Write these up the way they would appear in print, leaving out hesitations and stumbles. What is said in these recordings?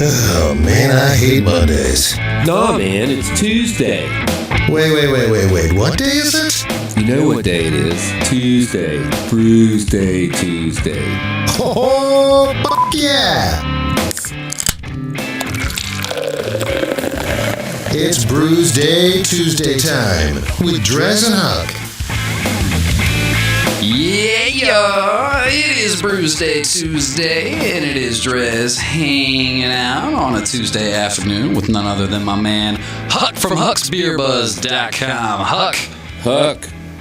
Oh, man, I hate Mondays. Nah, man, it's Tuesday. Wait. What day is it? You know what day it is. Tuesday. Brewsday Tuesday. Oh, fuck yeah! It's Brewsday Tuesday time with DreZ and Huck. Yeah, it is Brewsday Tuesday, and it is DreZ hanging out on a Tuesday afternoon with none other than my man Huck from HucksBeerBuzz.com. Huck,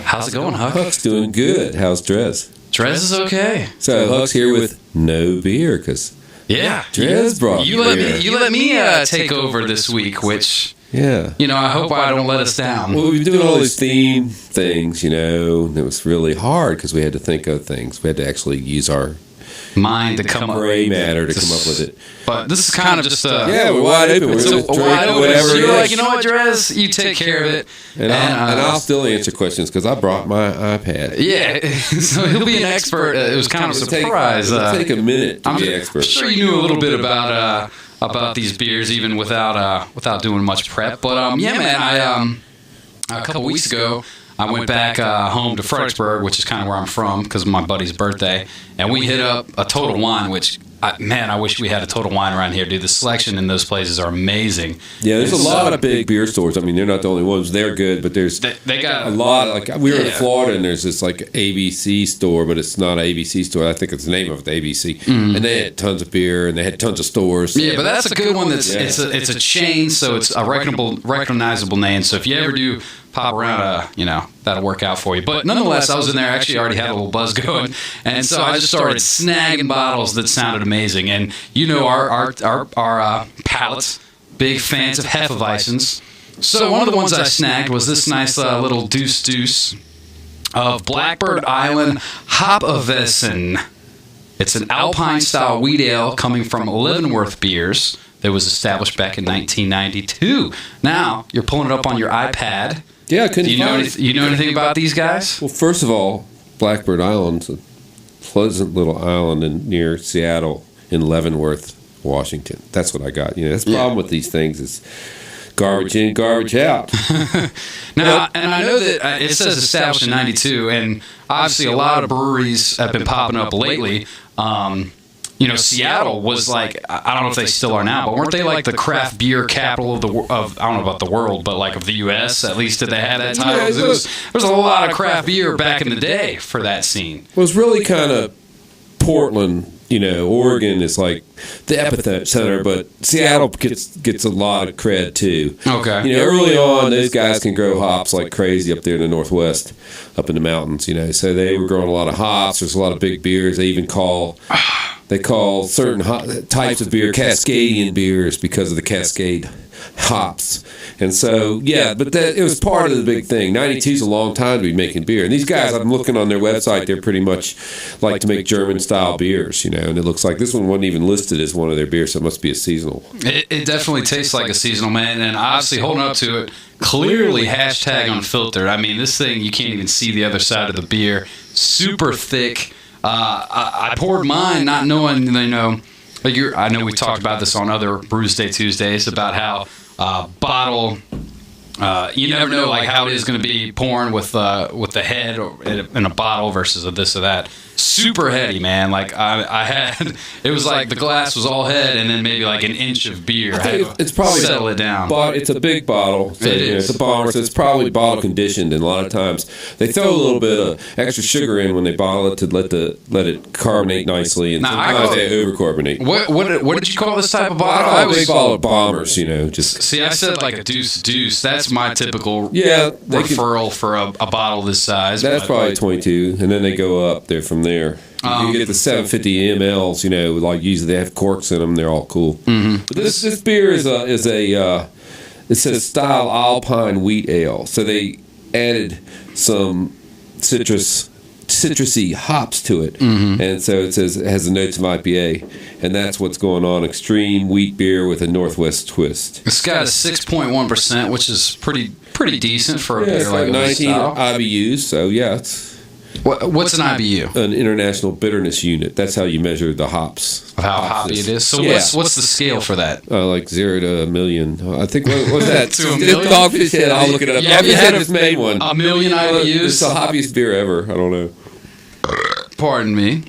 how's it going, Huck? Huck's doing good. How's DreZ? DreZ is okay. So Huck's here with no beer, because DreZ brought beer. You let me take over this week, which... Yeah. You know, I hope I don't let us down. Well, we've been doing all these theme things, you know, and it was really hard because we had to think of things. We had to actually use our mind to come up gray matter to come up with it. But this is kind of just we're wide open. We're so wide open. Whatever. So you're like, you know what, DreZ, you take care of it. And I'll still answer questions because I brought my iPad. Yeah, so he'll be an expert. It was kind of a surprise. It'll take a minute to be expert. I'm sure you knew a little bit about these beers even without doing much prep. But yeah, man, a couple weeks ago, I went back home to Fredericksburg, which is kind of where I'm from, because of my buddy's birthday, and we hit up a Total Wine, which, I wish we had a Total Wine around here, dude. The selection in those places are amazing. Yeah, there's a lot of big beer stores. I mean, they're not the only ones. They're good, but there's they got a lot. Like, we were in Florida, and there's this like ABC store, but it's not an ABC store. I think it's the name of it, ABC. Mm-hmm. And they had tons of beer, and they had tons of stores. Yeah, but that's a good one. It's a chain, so it's a recognizable name. So if you ever do pop around, that'll work out for you. But nonetheless, I was in there. I actually already had a little buzz going, and so I just started snagging bottles that sounded amazing. And our palates, big fans of Hefeweizens. So one of the ones I snagged was this nice little deuce of Blackbird Island Hopavesen. It's an Alpine-style wheat ale coming from Leavenworth Biers that was established back in 1992. Now, you're pulling it up on your iPad. Yeah, I couldn't. Do you know anything about these guys? Well, first of all, Blackbird Island's a pleasant little island near Seattle in Leavenworth, Washington. That's what I got. That's the problem with these things is garbage in, garbage out. Now, and I know that it says established in 92, and obviously a lot of breweries have been popping up lately. Seattle was like, I don't know if they still are now, but weren't they like the craft beer capital of I don't know about the world, but like of the U.S. At least did they have that title? There was a lot of craft beer back in the day for that scene. Well, it's really kind of Portland. Oregon is like the epicenter, but Seattle gets a lot of cred too. Okay. Early on, those guys can grow hops like crazy up there in the Northwest, up in the mountains. So they were growing a lot of hops. There's a lot of big beers. They even call certain types of beer Cascadian beers because of the Cascade hops. And so, but it was part of the big thing. 92 is a long time to be making beer. And these guys, I'm looking on their website, they're pretty much like to make German-style beers, and it looks like this one wasn't even listed as one of their beers, so it must be a seasonal. It definitely tastes like a seasonal, man, and obviously holding up to it, clearly hashtag unfiltered. I mean, this thing, you can't even see the other side of the beer. Super thick. I poured mine not knowing, I know we talked about this on other Brewsday Tuesdays about how bottle, you never know like how it is going to be pouring with the head in a bottle versus a this or that. Super heady, man. Like I had, it was like the glass was all head and then maybe like an inch of beer. It's probably settle it down. But it's a big bottle. So, it is. It's a bomber, so it's probably bottle conditioned. And a lot of times they throw a little bit of extra sugar in when they bottle it to let it carbonate nicely. And sometimes they overcarbonate. What did you call this type of bottle? I always call it bombers. Just see. I said like a deuce. That's my typical referral for a bottle this size. That's probably 22, and then they go up there from there. You get the 750 mLs, like usually they have corks in them. They're all cool. Mm-hmm. But this beer is a it says style Alpine wheat ale. So they added some citrusy hops to it, and so it says it has the notes of IPA, and that's what's going on. Extreme wheat beer with a Northwest twist. It's got a 6.1%, which is pretty decent for a beer it's like 19 style. IBUs. So it's What's an IBU? An international bitterness unit. That's how you measure the hops. How hoppy it is. So what's the scale for that? Like 0 to 1,000,000. I think what's that? To 1,000,000? Dogfish Head. I'll look it up. Yeah, Dogfish Head just made one. 1,000,000 IBUs. It's the hoppiest beer ever. I don't know. Pardon me.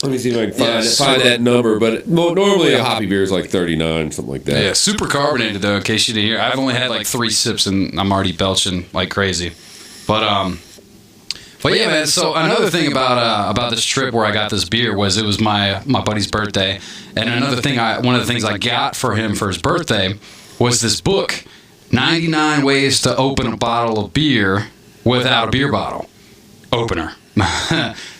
Let me see if I can find that number. But normally a hoppy beer is like 39, something like that. Yeah, super carbonated though. In case you didn't hear, I've only had like 3 sips and I'm already belching like crazy. But yeah, man. So another thing about this trip where I got this beer was it was my buddy's birthday, and one of the things I got for him for his birthday was this book, 99 Ways to Open a Bottle of Beer Without a Beer Bottle Opener.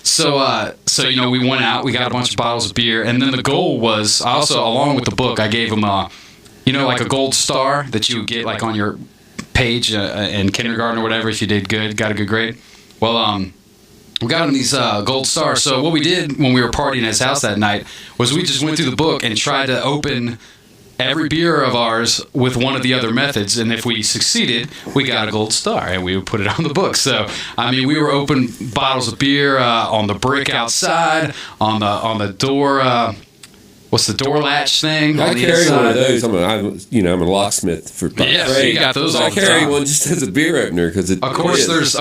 So you know, we went out, we got a bunch of bottles of beer, and then the goal was also, along with the book, I gave him like a gold star that you would get like on your page in kindergarten or whatever if you did good, got a good grade. Well, we got him these gold stars. So what we did when we were partying at his house that night was we just went through the book and tried to open every beer of ours with one of the other methods, and if we succeeded, we got a gold star, and we would put it on the book. So, I mean, we were open bottles of beer on the brick outside, on the door. What's the door latch thing? I carry one of those. I'm a locksmith for yeah. So you got those. I carry one just as a beer opener because of course there's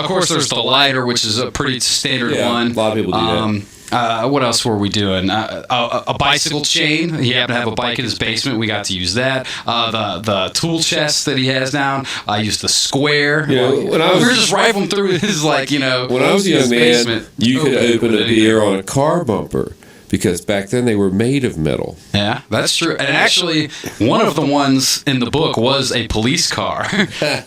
the lighter, which is a pretty standard one. A lot of people do that. What else were we doing? A bicycle chain. He happened to have a bike in his basement. We got to use that. The tool chest that he has down. I used the square. We were just rifling through his when I was a young man, you could open a beer on a car bumper. Because back then they were made of metal. Yeah, that's true. And actually, one of the ones in the book was a police car.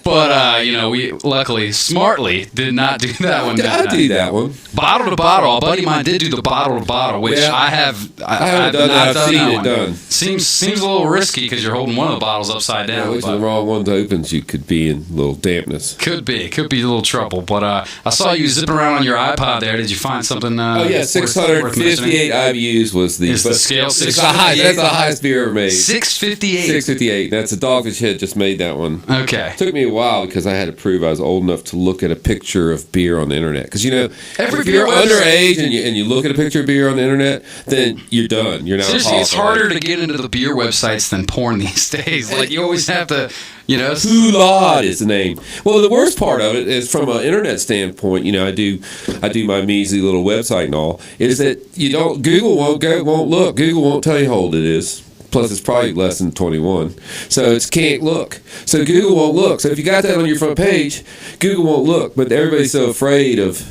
But, we luckily, smartly, did not do that one. I do that one. Bottle to bottle. A buddy of mine did do the bottle to bottle, which I haven't done that. I've seen it done. Seems a little risky because you're holding one of the bottles upside down. Which the wrong one opens, you could be in a little dampness. Could be a little trouble. But I saw you zipping around on your iPod there. Did you find something? 658 IBUs was the scale. That's the highest beer ever made. 658. 658. That's a Dogfish Head just made that one. Okay. It took me a while because I had to prove I was old enough to look at a picture of beer on the internet. Because if you're underage and you look at a picture of beer on the internet, then you're done. You're not. Seriously, it's harder to get into the beer websites than porn these days. Like you always have to. Hulad is the name. Well, the worst part of it is from an internet standpoint. I do my measly little website and all. Is that Google won't look. Google won't tell you how old it is. Plus, it's probably less than 21, so it can't look. So Google won't look. So if you got that on your front page, Google won't look. But everybody's so afraid of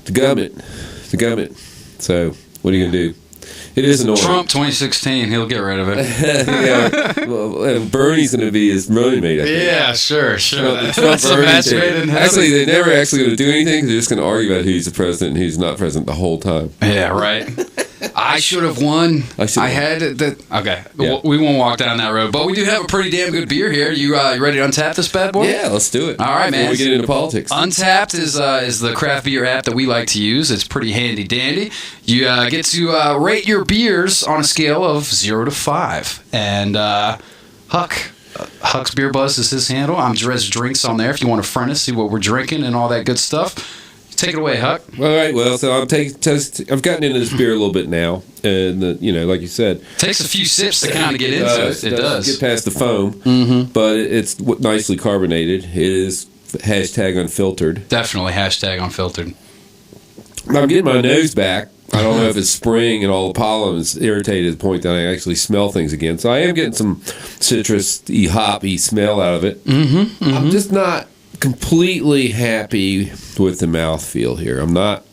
the government. So what are you gonna do? It is annoying. Trump 2016, he'll get rid of it. Yeah. Well, and Bernie's going to be his running mate, I think. Yeah, sure. That's a match made in heaven. Actually, they're never actually going to do anything. They're just going to argue about who's the president and who's not president the whole time. Yeah, right. I should have won. I had that. Okay, yeah. We won't walk down that road, but we do have a pretty damn good beer here. You ready to untap this bad boy? Yeah, let's do it. All right, man. Before we get into politics. Untapped is the craft beer app that we like to use. It's pretty handy dandy. You get to rate your beers on a scale of 0 to 5, and Huck's Beer Buzz is his handle. I'm DreZ Drinks on there if you want to friend us, see what we're drinking and all that good stuff. Take it away, Huck. All right. Well, so I've gotten into this beer a little bit now, and like you said, takes a few sips to kind of get into it. It does get past the foam, but it's nicely carbonated. It is #unfiltered. Definitely #unfiltered. I'm getting my nose back. I don't know if it's spring and all the pollen is irritated to the point that I actually smell things again. So I am getting some citrus-y, hoppy smell out of it. I'm just not completely happy with the mouthfeel here. I'm not,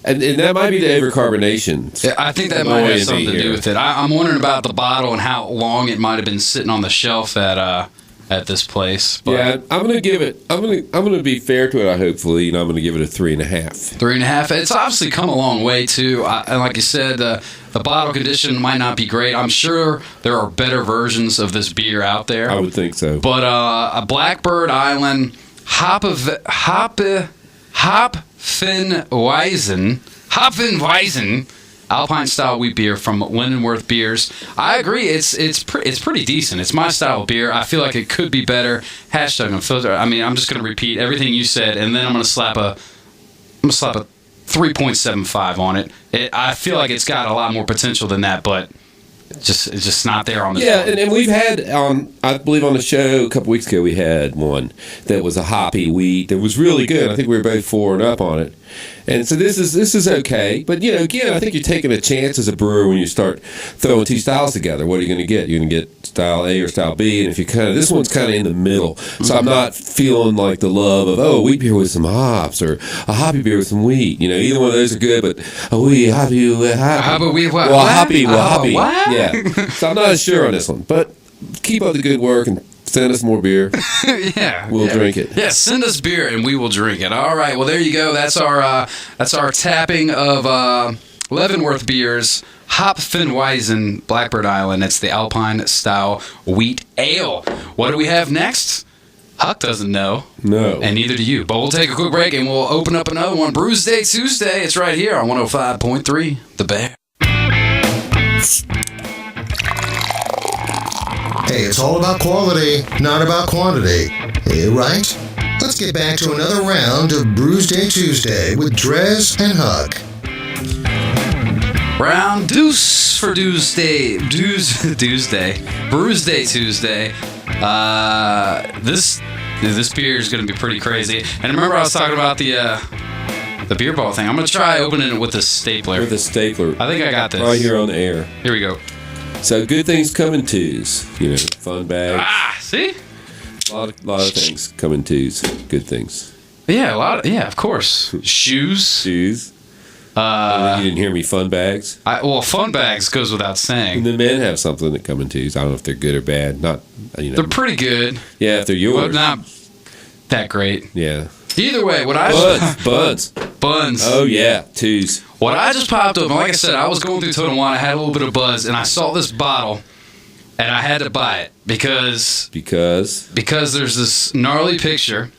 and that might be the overcarbonation. Yeah, I think that might have something to do with it. I'm wondering about the bottle and how long it might have been sitting on the shelf at this place. But yeah, I'm gonna give it. I'm gonna be fair to it. Hopefully, I'm gonna give it a 3.5. 3.5. It's obviously come a long way too. And like you said, the bottle condition might not be great. I'm sure there are better versions of this beer out there. I would think so. But a Blackbird Island Hopfenweizen Alpine style wheat beer from Leavenworth Biers. I agree. It's pretty decent. It's my style of beer. I feel like it could be better. #unfiltered. I mean, I'm just going to repeat everything you said, and then I'm going to slap a 3.75 on it. I feel like it's got a lot more potential than that, but it's just not there on the Yeah, and we've had, I believe on the show a couple weeks ago, we had one that was a hoppy wheat that was really good. I think we were both 4 and up on it. And so this is okay. But, again, I think you're taking a chance as a brewer when you start throwing two styles together. What are you going to get? You're going to get style A or style B. And if you this one's kind of in the middle. So I'm not feeling like the love of, wheat beer with some hops or a hoppy beer with some wheat. Either one of those are good, but hoppy. Hoppy. What? Yeah. So I'm not as sure on this one. But keep up the good work and send us more beer. We'll drink it. Yeah, send us beer and we will drink it. All right, well there you go. That's our tapping of Leavenworth Biers, Hopfenweisen, Blackbird Island. It's the Alpine style wheat ale. What do we have next? Huck doesn't know. No. And neither do you. But we'll take a quick break and we'll open up another one. Brewsday Tuesday. It's right here on 105.3 The Bear. Hey, it's all about quality, not about quantity. Right? Let's get back to another round of Brewsday Tuesday with DreZ and Huck. Round deuce for Tuesday. Brewsday Tuesday. This beer is going to be pretty crazy. And remember I was talking about the beer ball thing. I'm going to try opening it with a stapler. With a stapler. I think I got this. Right here on the air. Here we go. So good things come in twos. Fun bags. See? A lot of things come in twos. Good things. Yeah, of course. Shoes. You didn't hear me, fun bags? Fun bags goes without saying. And the men have something that come in twos. I don't know if they're good or bad. Not, They're pretty good. Yeah, if they're yours. But not that great. Yeah. Either way, Buns. Oh, yeah, twos. What I just popped open, like I said, I was going through Totem Wine, I had a little bit of buzz, and I saw this bottle, and I had to buy it because there's this gnarly picture.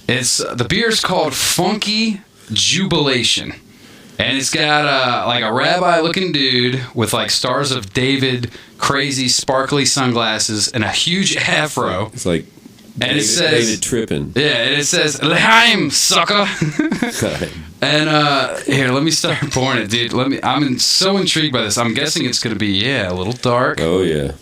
The beer's called Funky Jubalation, and it's got a rabbi-looking dude with like Stars of David, crazy sparkly sunglasses, and a huge afro. It's like. And it says David tripping. Yeah, and it says L'chaim, sucker. And here, let me start pouring it, dude. I'm so intrigued by this. I'm guessing it's going to be a little dark. Oh yeah.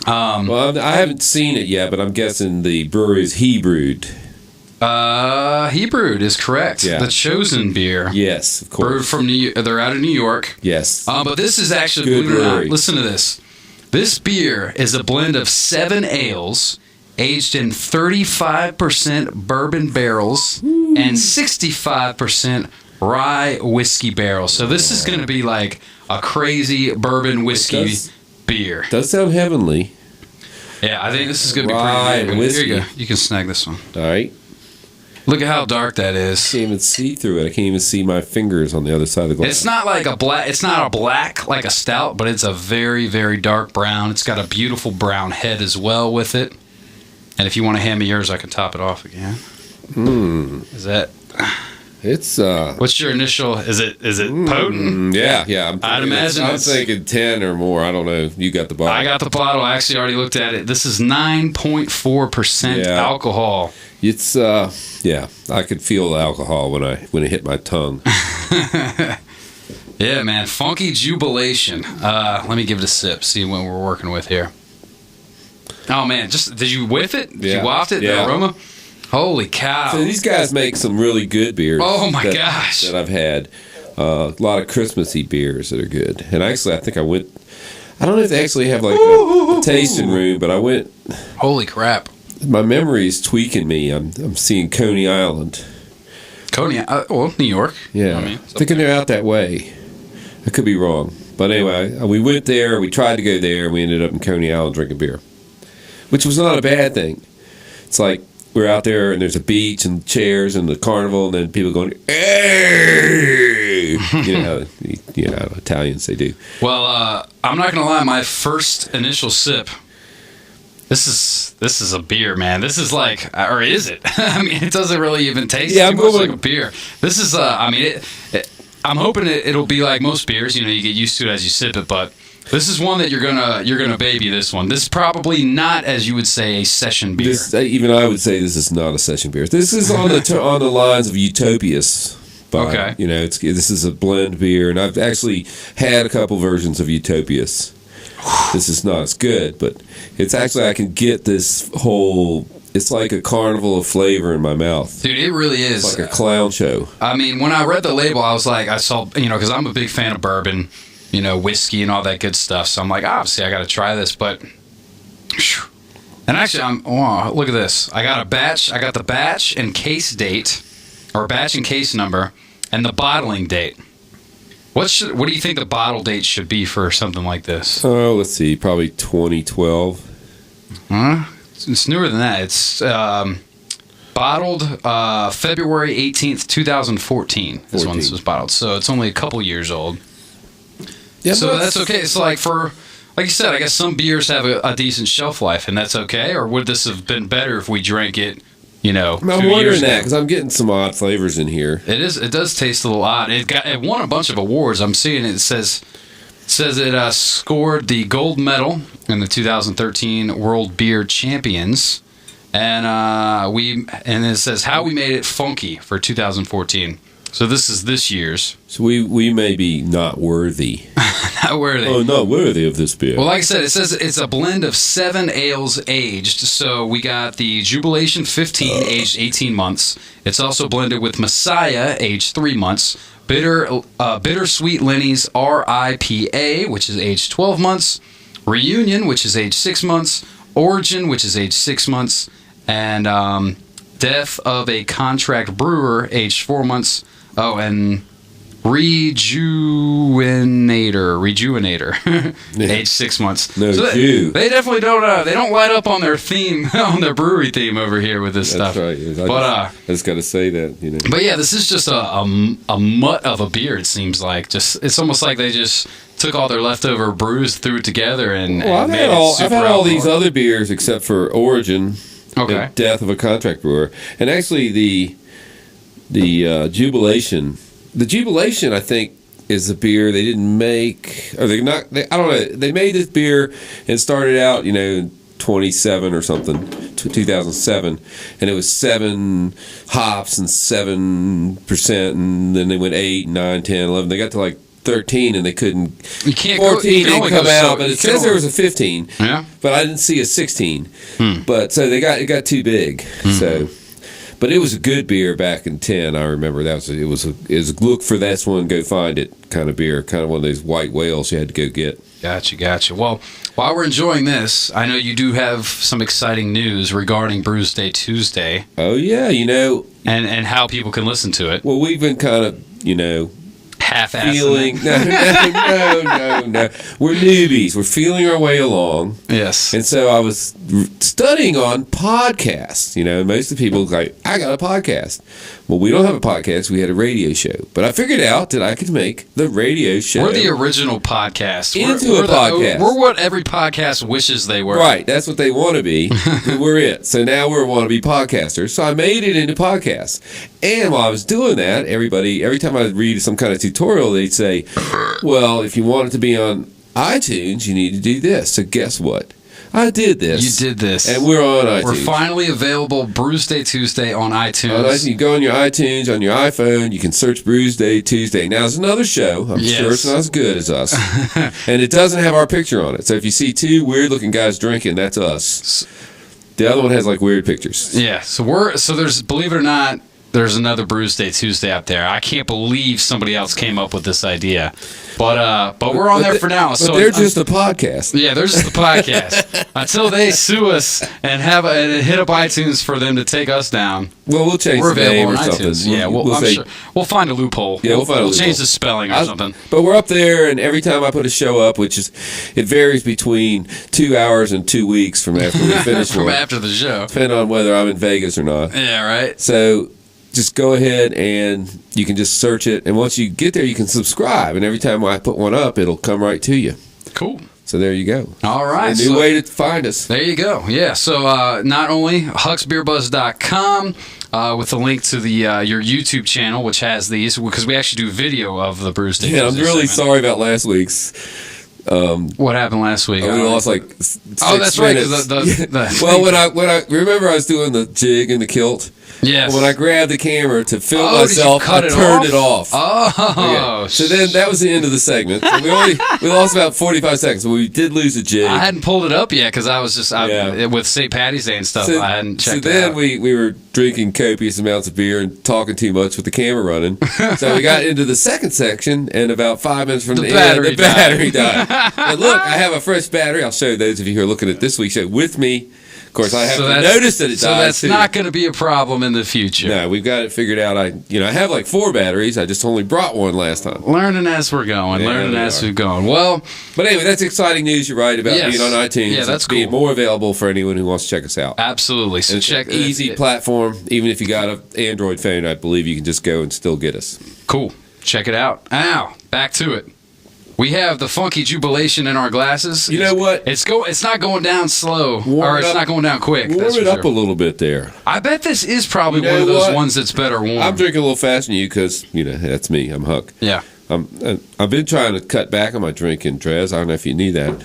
Well, I haven't seen it yet, but I'm guessing the brewery is He Brewed. He Brewed is correct. Yeah. The Chosen beer. Yes, of course. Brewed from they're out of New York. Yes. But this is actually, good believe it or not, brewery. listen to this. This beer is a blend of 7 ales aged in 35% bourbon barrels and 65% rye whiskey barrels. So this is going to be like a crazy bourbon whiskey beer. Does sound heavenly. Yeah, I think this is going to be Rye pretty good. whiskey. Here you go. You can snag this one. All right. Look at how dark that I is. can't even see through it. I can't even see my fingers on the other side of the glass. It's not like a black. It's not a black like a stout, but it's a very, very dark brown. It's got a beautiful brown head as well with it. And if you want to hand me yours, I can top it off again. Is that? It's What's your initial? Is it potent? Yeah. I'd imagine I'm it's- thinking 10 or more. I don't know. You got the bottle. I got the bottle. I actually already looked at it. This is 9.4% Yeah. alcohol. It's I could feel the alcohol when it hit my tongue. Yeah, man. Funky Jubalation. Let me give it a sip. See what we're working with here. Oh man, did you whiff it? Did you waft it? Yeah. The aroma? Holy cow! So these guys make some really good beers. Oh my gosh! That I've had. A lot of Christmassy beers that are good. And actually, I think I went. I don't know if they actually have like a tasting room, but I went. Holy crap! My memory is tweaking me. I'm seeing Coney Island. Coney, New York. Yeah, I mean, thinking they're out that way. I could be wrong, but anyway, we went there. We tried to go there, and we ended up in Coney Island drinking beer, which was not a bad thing. It's like we're out there, and there's a beach and chairs and the carnival, and then people going, "Hey!" You know, Italians, they do. Well, I'm not gonna lie. My first initial sip. This is a beer, man. This is like, or is it? I mean, it doesn't really even taste too much like a beer. This is, I mean, I'm hoping it'll be like most beers. You know, you get used to it as you sip it, but this is one that you're gonna baby. This one. This is probably not, as you would say, a session beer. Even I would say this is not a session beer. This is on the lines of Utopias by. Okay. You know, this is a blend beer, and I've actually had a couple versions of Utopias. This is not as good, but it's actually, I can get this whole, it's like a carnival of flavor in my mouth. Dude, it really is. It's like a clown show. I mean, when I read the label, I was like, I saw, because I'm a big fan of bourbon, whiskey and all that good stuff. So I'm like, obviously, I got to try this. But, and actually, look at this. I got the batch and case date, or batch and case number, and the bottling date. What do you think the bottle date should be for something like this? Oh, let's see, probably 2012. Huh? It's newer than that. It's bottled February 18th, 2014. This one was bottled, so it's only a couple years old. Yeah, so that's okay. It's like you said, I guess some beers have a decent shelf life, and that's okay. Or would this have been better if we drank it? I'm wondering that because I'm getting some odd flavors in here. It does taste a little odd. It won a bunch of awards. I'm seeing it says it scored the gold medal in the 2013 World Beer Champions, and it says how we made it funky for 2014. So this is this year's. So we may be not worthy. Not worthy. Oh, not worthy of this beer. Well, like I said, it says it's a blend of 7 ales aged. So we got the Jubalation 15, aged 18 months. It's also blended with Messiah, aged 3 months. Bittersweet Lenny's RIPA, which is aged 12 months. Reunion, which is aged 6 months. Origin, which is aged 6 months. And Death of a Contract Brewer, aged 4 months. Oh, and Rejuvenator, age 6 months. No, so they definitely don't. They don't light up on their theme, on their brewery theme over here with this stuff. That's right. I just got to say that. But yeah, this is just a mutt of a beer. It seems like it's almost like they just took all their leftover brews, threw it together, and I've had all these other beers except for Origin. Okay. Death of a Contract Brewer, and actually the Jubalation. The Jubalation, I think, is a beer they didn't make, or they're not. I don't know. They made this beer and started out, 27 or something, 2007, and it was 7 hops and 7%, and then they went 8, 9, 10, 11. They got to like 13, and they couldn't. 14 didn't come out, but it says there was a 15. Yeah. But I didn't see a 16. But so it got too big. So. But it was a good beer back in 10. I remember it was a look for this one, go find it kind of beer, kind of one of those white whales you had to go get. Gotcha. Well, while we're enjoying this, I know you do have some exciting news regarding Brewsday Tuesday. Oh yeah, and how people can listen to it. Well, we've been kind of half-assing. Feeling no. We're newbies. We're feeling our way along. Yes. And so I was studying on podcasts. Most of the people like, I got a podcast. Well, we don't have a podcast. We had a radio show. But I figured out that I could make the radio show. We're the original podcast. We're a podcast. We're what every podcast wishes they were. Right. That's what they want to be. We're it. So now we're wannabe podcasters. So I made it into podcasts. And while I was doing that, every time I read some kind of tutorial, they'd say, well, if you want it to be on iTunes, you need to do this. So guess what? I did this. You did this. And we're on iTunes. We're finally available Brewsday Tuesday on iTunes. You go on your iTunes, on your iPhone, you can search Brewsday Tuesday. Now, it's another show. I'm sure it's not as good as us. And it doesn't have our picture on it. So if you see 2 weird-looking guys drinking, that's us. The other one has, weird pictures. Yeah. So there's, believe it or not, there's another Brewsday Tuesday out there. I can't believe somebody else came up with this idea. But we're on there for now. But they're just a podcast. Yeah, they're just a podcast. Until they sue us and hit up iTunes for them to take us down. Well, we'll change the name or something. Yeah, I'm sure we'll find a loophole. Yeah, we'll change the spelling or something. But we're up there, and every time I put a show up, it varies between 2 hours and 2 weeks from after we finish from after the show, depending on whether I'm in Vegas or not. Yeah, right. So just go ahead and you can just search it, and once you get there, you can subscribe, and every time I put one up, it'll come right to you. Cool. So there you go. All right. A new way to find us. There you go. Yeah. So not only hucksbeerbuzz.com with the link to your YouTube channel, which has these, because we actually do video of the Brewsday. Yeah, I'm really sorry about last week's. What happened last week? We lost 6 that's right. Well, when I remember I was doing the jig and the kilt, Yes. When I grabbed the camera to film Did you myself, cut I it turned off? it off. Oh. Okay. So then that was the end of the segment. So we lost about 45 seconds. So we did lose a jig. I hadn't pulled it up yet because I was just with St. Patty's Day and stuff. I hadn't checked it out. So then we were drinking copious amounts of beer and talking too much with the camera running. So we got into the second section, and about 5 minutes from the end, the battery died. And look, I have a fresh battery. I'll show those of you who are looking at this week's show with me. Of course, I have to notice that it died. So that's not going to be a problem in the future. No, we've got it figured out. I have like 4 batteries. I just only brought one last time. Learning as we're going. We're going. Well, but anyway, that's exciting news. You're right about being on iTunes. Yeah, that's cool. Being more available for anyone who wants to check us out. Absolutely. So check easy platform. Even if you got an Android phone, I believe you can just go and still get us. Cool. Check it out. Now, back to it. We have the funky Jubalation in our glasses. You know what? It's not going down slow, it's not going down quick. Warm it up a little bit there. I bet this is probably one of those ones that's better warm. I'm drinking a little faster than you because that's me. I'm Huck. Yeah. I've been trying to cut back on my drinking, DreZ. I don't know if you need that.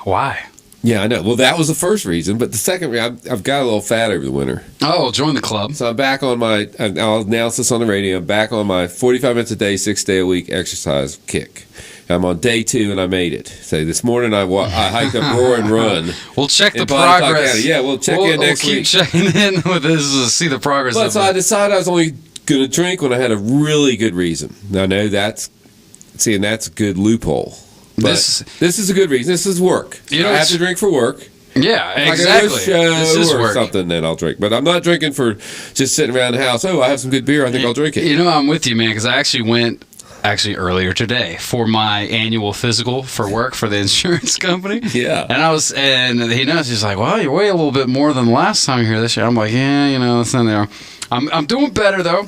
Why? Yeah, I know. Well, that was the first reason, but the second reason, I've got a little fat over the winter. Oh, join the club. So I'm back on I'll announce this on the radio, I'm back on my 45 minutes a day, 6 day a week exercise kick. I'm on day 2 and I made it. So this morning I hiked up Roar and Run. We'll check the progress. Yeah, we'll check in next week. We'll keep checking in with this to see the progress. But so I decided I was only going to drink when I had a really good reason. Now, I know that's a good loophole. But this is a good reason. This is work. I have to drink for work. Yeah, if exactly. I go to a show this is or work. something, then I'll drink. But I'm not drinking for just sitting around the house. Oh, I have some good beer. I think I'll drink it. I'm with you, man, because I actually went earlier today for my annual physical for work for the insurance company. Yeah. And he knows, he's like, well, you weigh a little bit more than the last time here this year. I'm like, yeah, it's in there. I'm doing better, though.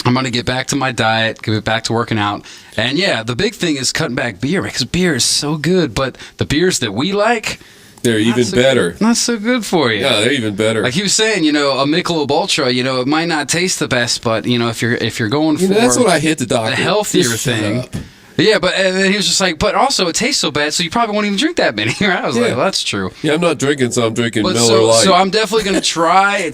I'm going to get back to my diet, get back to working out. And yeah, the big thing is cutting back beer because beer is so good. But the beers that we like, they're even better. Not so good for you. Yeah, they're even better. Like he was saying, a Michelob Ultra, it might not taste the best, but if you're going for that's what I hit the doctor. The healthier thing. Yeah, and then he was just like, but also it tastes so bad, so you probably won't even drink that many. I was like, well, that's true. Yeah, I'm not drinking, so I'm drinking Miller Lite. So I'm definitely going to try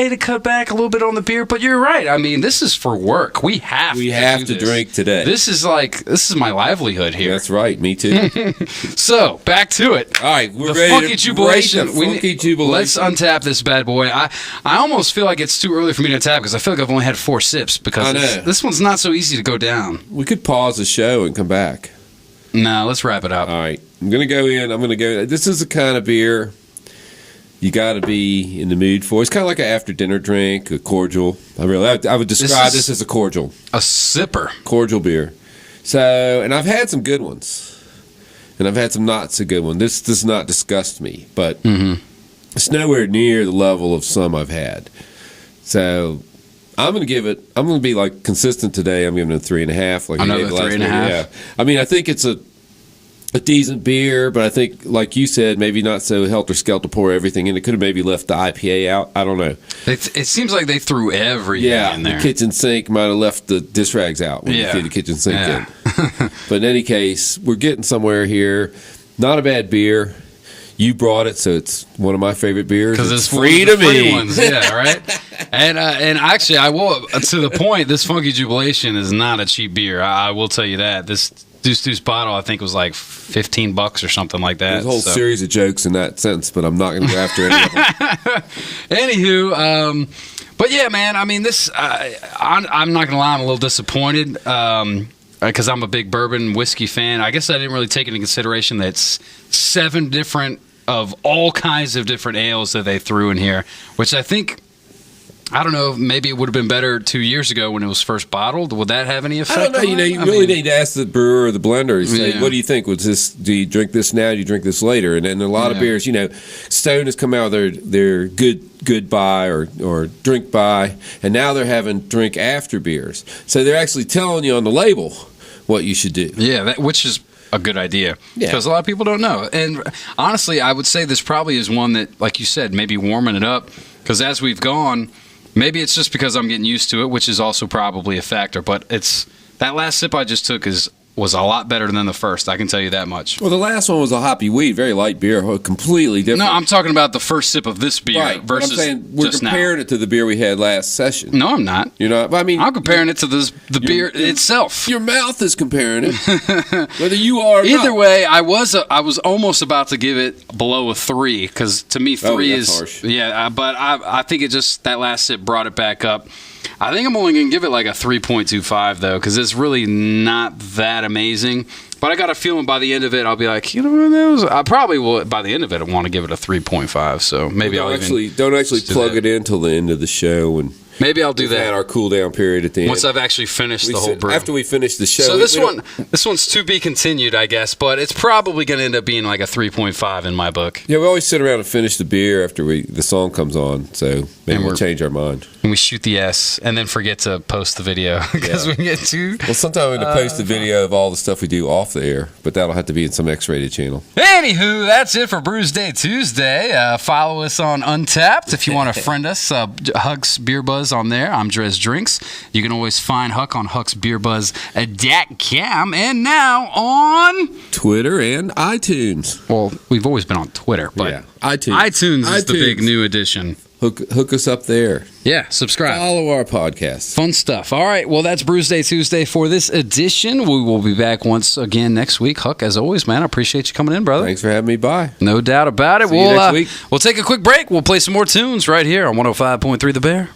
to cut back a little bit on the beer. But you're right. I mean, this is for work. We have to drink today. This is my livelihood here. That's right. Me too. So back to it. All right, we're ready. Funky Jubalation. Let's untap this bad boy. I almost feel like it's too early for me to tap because I feel like I've only had 4 sips because this one's not so easy to go down. We could pause the show and come back. No, let's wrap it up. All right. I'm going to go in. This is the kind of beer you got to be in the mood for. It's kind of like an after dinner drink, a cordial. I would describe this as a cordial. A sipper. Cordial beer. So, and I've had some good ones. And I've had some not so good ones. This does not disgust me, but it's nowhere near the level of some I've had. So, I'm going to be like consistent today. I'm giving it a 3.5. Like another 3.5? Yeah. I mean, I think it's a decent beer, but I think, like you said, maybe not so helter-skelter pour everything in. It could have maybe left the IPA out. I don't know. It seems like they threw everything in there. The kitchen sink might have left the dish rags out when you threw the kitchen sink in. But in any case, we're getting somewhere here. Not a bad beer. You brought it, so it's one of my favorite beers. Because it's free to me. Ones. Yeah, right? And actually, I will, to the point, this Funky Jubalation is not a cheap beer. I will tell you that. This Deuce bottle, I think, was like $15 or something like that. There's a whole series of jokes in that sense, but I'm not going to go after any of them. Anywho, but yeah, man, I mean, this, I'm not going to lie, I'm a little disappointed. Because I'm a big bourbon whiskey fan. I guess I didn't really take into consideration that it's 7 different of all kinds of different ales that they threw in here, which I think, I don't know, maybe it would have been better 2 years ago when it was first bottled. Would that have any effect? I don't know. You really need to ask the brewer or the blender. Say, what do you think? Do you drink this now? Do you drink this later? And a lot of beers, Stone has come out with their good buy or drink by, and now they're having drink after beers. So they're actually telling you on the label what you should do. Yeah, which is a good idea because a lot of people don't know. And honestly, I would say this probably is one that, like you said, maybe warming it up because as we've gone, maybe it's just because I'm getting used to it, which is also probably a factor. But it's that last sip I just took is was a lot better than the first. I can tell you that much. Well, the last one was a hoppy wheat, very light beer, completely different. No, I'm talking about the first sip of this beer right, versus I'm saying we're just comparing now. it to the beer we had last session. No, I'm not. You're not. I mean, I'm comparing it to the beer itself. Your mouth is comparing it. Whether you are or Either not. way, I was almost about to give it below a 3 because to me 3 that's is harsh. Yeah, but I think it just that last sip brought it back up. I think I'm only going to give it like a 3.25 though because it's really not that amazing. But I got a feeling by the end of it, I'll be like, you know, I probably will. By the end of it, I want to give it a 3.5. So maybe don't I'll actually plug it in till the end of the show, and maybe I'll do that. Had our cool down period at the end Once I've actually finished the whole brew. After we finish the show. So this one's to be continued, I guess, but it's probably going to end up being like a 3.5 in my book. Yeah, we always sit around and finish the beer after the song comes on, so maybe we'll change our mind. And we shoot the S and then forget to post the video because we get too. Well, sometime we're going to post the video of all the stuff we do off the air, but that'll have to be in some X-rated channel. Anywho, that's it for Brewsday Tuesday. Follow us on Untapped if you want to friend us. Huck's Beer Buzz on there. I'm DreZ Drinks. You can always find Huck on hucksbeerbuzz.com and now on Twitter and iTunes. Well, we've always been on Twitter, but yeah. iTunes. iTunes is the big new addition. Hook us up there. Yeah, subscribe. Follow our podcast. Fun stuff. All right, well, that's Brewsday Tuesday for this edition. We will be back once again next week. Huck, as always, man, I appreciate you coming in, brother. Thanks for having me by. No doubt about it. See you next week. We'll take a quick break. We'll play some more tunes right here on 105.3 The Bear.